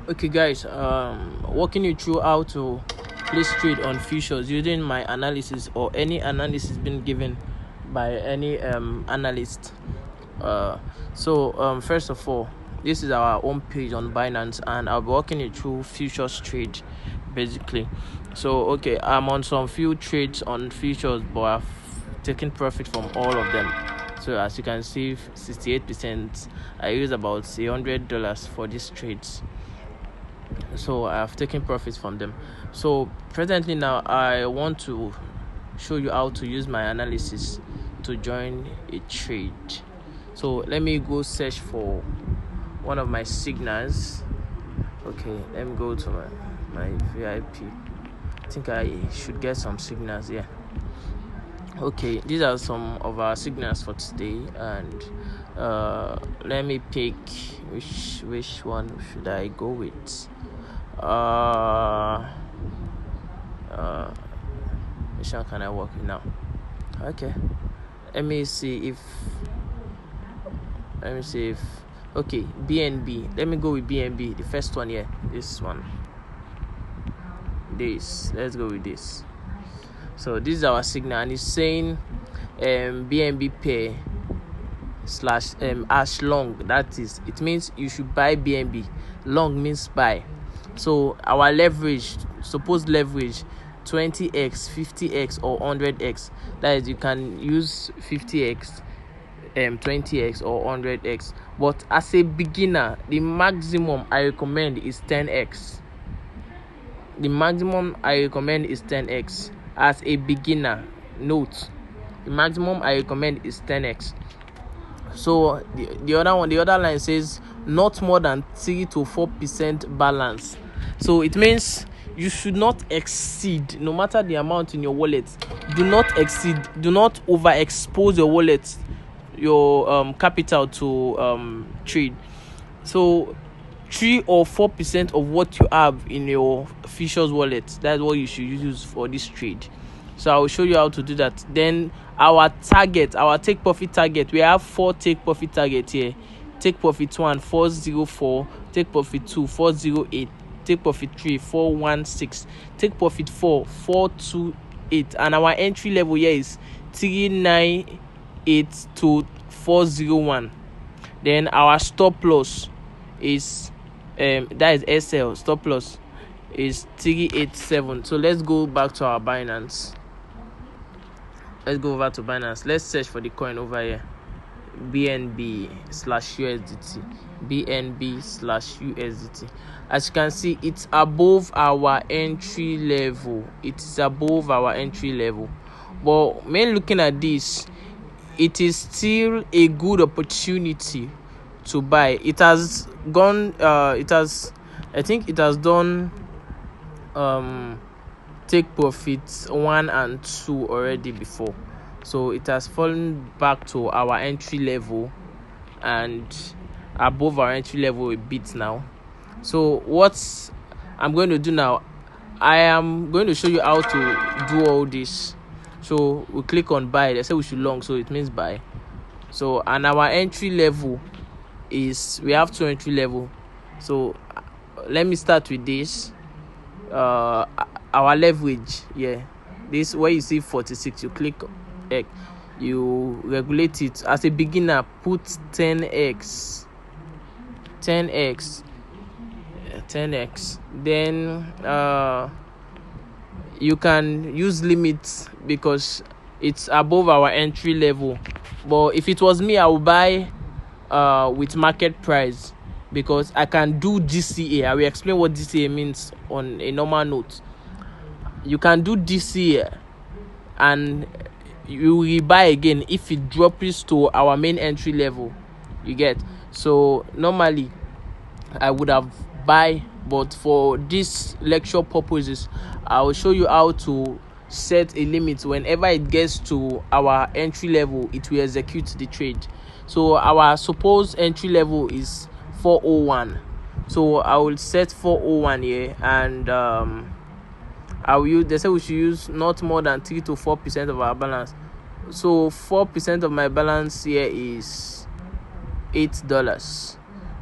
Okay guys, walking you through how to place trade on futures using my analysis or any analysis being given by any analyst. First of all, this is our home page on Binance, and I'll be walking you through futures trade basically. So okay, I'm on some few trades on futures, but I've taken profit from all of them. So as you can see, 68%. I use about $100 for these trades, so I have taken profits from them. So presently now I want to show you how to use my analysis to join a trade. So let me go search for one of my signals. Okay, let me go to my VIP. I think I should get some signals here. Okay, these are some of our signals for today, and let me pick which one should I go with. Which one can I work with now? Okay, let me see if okay, BNB. Let me go with BNB, the first one here. This one. Let's go with this. So this is our signal, and it's saying BNB pair slash hash long. That is, it means you should buy BNB. Long means buy. So our leverage, supposed leverage 20x, 50x or 100x. That is, you can use 50x, 20x or 100x. But as a beginner, the maximum I recommend is 10x. The maximum I recommend is 10x. As a beginner, note, the maximum I recommend is 10x. So the other line says not more than 3 to 4% balance. So it means you should not exceed, no matter the amount in your wallet, do not exceed, do not overexpose your wallet, your capital to trade. So 3 or 4% of what you have in your futures wallet, that's what you should use for this trade. So I will show you how to do that. Then our take profit target, we have 4 take profit target here. Take profit 1 404, take profit 2 408, take profit 3 416, take profit 4 428, and our entry level here is 398 to 401. Then our stop loss is that is SL. Stop loss is 387. So let's go back to our Binance. Let's go over to Binance. Let's search for the coin over here. BNB/USDT. BNB/USDT. As you can see, it's above our entry level. It is above our entry level. But when looking at this, it is still a good opportunity to buy. It has gone I think it has done take profits 1 and 2 already before, so it has fallen back to our entry level and above our entry level a bit now. So what I'm going to do now, I am going to show you how to do all this. So we click on buy. They say we should long, so it means buy. So, and our entry level is, we have 2 entry level. So let me start with this. Our leverage, this where you see 46, you click you regulate it. As a beginner, put 10x. Then you can use limits because it's above our entry level. But if it was me, I would buy with market price, because I can do DCA. I will explain what DCA means on a normal note. You can do DCA and you will buy again if it drops to our main entry level. You get? So normally I would have buy, but for this lecture purposes, I will show you how to set a limit. Whenever it gets to our entry level, it will execute the trade. So our supposed entry level is 401. So I will set 401 here, and they say we should use not more than 3 to 4% of our balance. So 4% of my balance here is $8.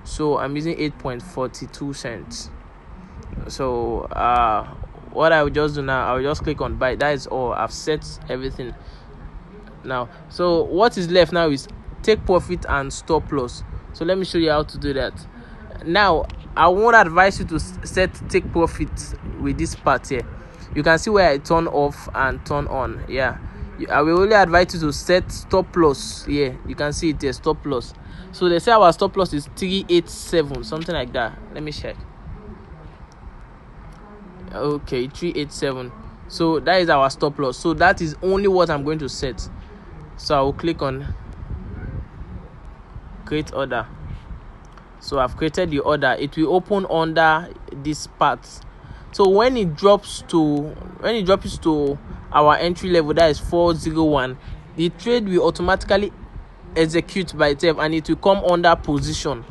so I'm using 8.42 cents. So what I will just do now, I will just click on buy. That is all. I've set everything now. So what is left now is take profit and stop loss. So let me show you how to do that. Now I won't advise you to set take profit with this part here. You can see where I turn off and turn on. Yeah, I will only advise you to set stop loss here. You can see it there, stop loss. So they say our stop loss is 387, something like that. Let me check. Okay, 387. So that is our stop loss. So that is only what I'm going to set. So I will click on create order. So I've created the order. It will open under this part. So when it drops to our entry level, that is 401, the trade will automatically execute by itself, and it will come under position.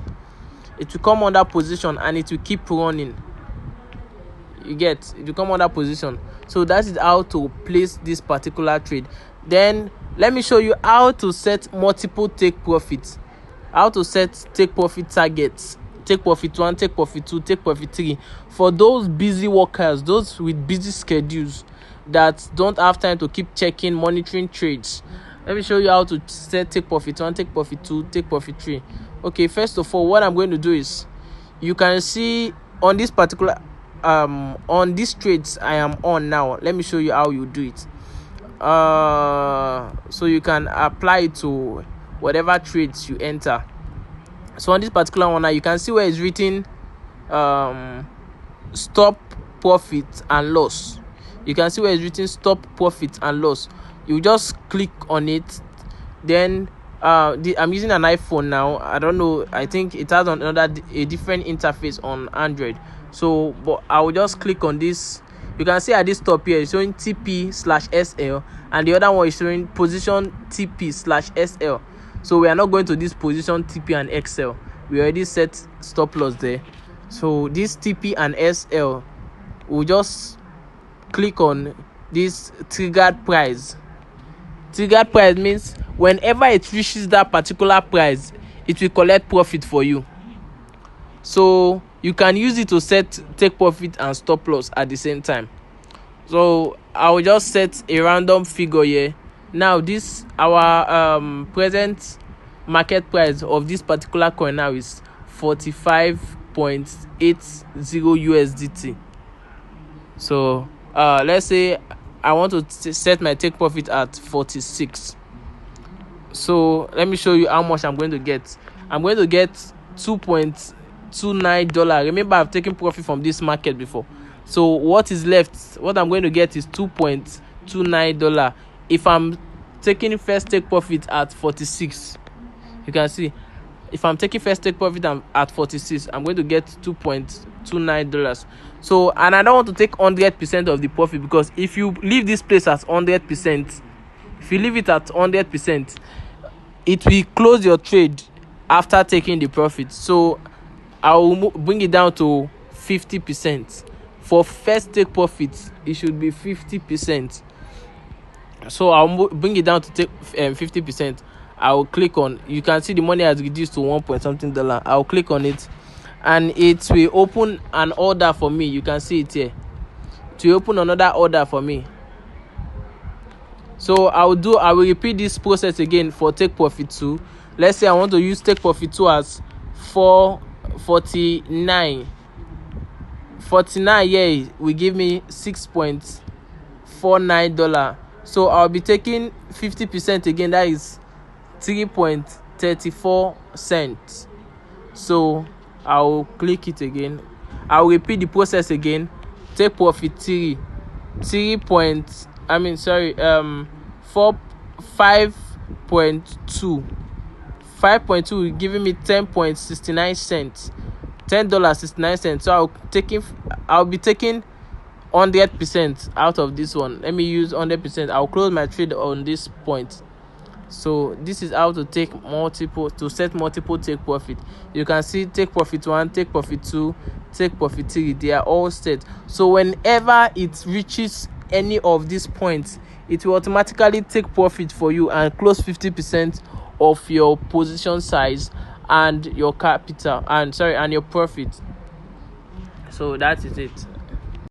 It will come under position and it will keep running. You get, it will come under position. So that is how to place this particular trade. Then let me show you how to set multiple take profits. How to set take profit targets. Take profit 1, take profit 2, take profit 3. For those busy workers, those with busy schedules that don't have time to keep checking, monitoring trades. Let me show you how to set take profit 1, take profit 2, take profit 3. Okay, first of all, what I'm going to do is, you can see on this particular on these trades I am on now. Let me show you how you do it. So you can apply it to whatever trades you enter. So on this particular one now, you can see where it's written stop profit and loss. You can see where it's written stop profit and loss. You just click on it. Then I'm using an iPhone now. I don't know, I think it has a different interface on Android. So but I will just click on this. You can see at this top here it's showing TP/SL, and the other one is showing position TP/SL. So we are not going to this position TP and XL. We already set stop loss there. So this TP and SL, we'll just click on this triggered price. Triggered price means whenever it reaches that particular price, it will collect profit for you. So you can use it to set take profit and stop loss at the same time. So I will just set a random figure here. Now this our present market price of this particular coin now is 45.80 USDT. So let's say I want to set my take profit at 46. So let me show you how much I'm going to get. I'm going to get $2.29. Remember, I've taken profit from this market before. So what is left, what I'm going to get is $2.29 if I'm taking first take profit at 46. You can see, if I'm taking first take profit at 46, I'm going to get $2.29. So, and I don't want to take 100% of the profit, because if you leave this place at 100%, if you leave it at 100%, it will close your trade after taking the profit. So I will bring it down to 50%. For first take profit, it should be 50%. So I'll bring it down to take 50%. I'll click on, you can see the money has reduced to $1.something. I'll click on it, and it will open an order for me. You can see it here. To open another order for me. So I will repeat this process again for take profit 2. Let's say I want to use take profit 2 as 449. 49 here will give me $6.49. So I'll be taking 50% again, that is 3.34 cents. So I'll click it again. I'll repeat the process again. Take profit 5.2 5.2 giving me 10.69 cents. $10.69. So I'll be taking 100% out of this one. Let me use 100%. I'll close my trade on this point. So this is how to set multiple take profit. You can see take profit 1, take profit 2, take profit 3. They are all set. So whenever it reaches any of these points, it will automatically take profit for you and close 50% of your position size, and your capital and your profit. So that is it.